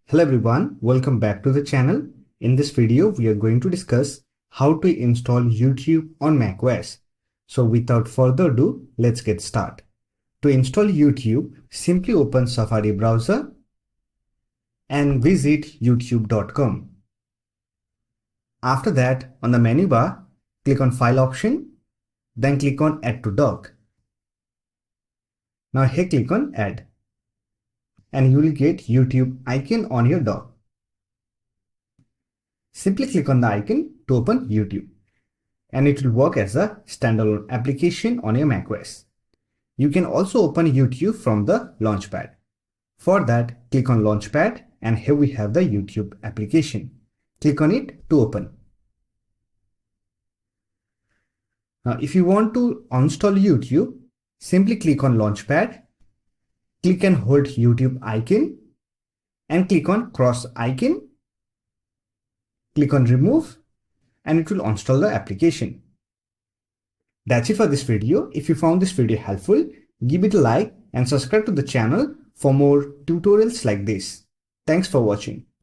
Hello everyone, welcome back to the channel. In this video, we are going to discuss how to install YouTube on macOS. So without further ado, let's get started. To install YouTube, simply open Safari browser and visit youtube.com. After that, on the menu bar, click on File option, then click on Add to Dock. Now here click on Add, and you will get YouTube icon on your dock. Simply click on the icon to open YouTube, and it will work as a standalone application on your macOS. You can also open YouTube from the Launchpad. For that, click on Launchpad, and here we have the YouTube application. Click on it to open. Now, if you want to uninstall YouTube, simply click on Launchpad, click and hold YouTube icon, and click on cross icon. Click on remove, and it will uninstall the application. That's it for this video. If you found this video helpful, give it a like and subscribe to the channel for more tutorials like this. Thanks for watching.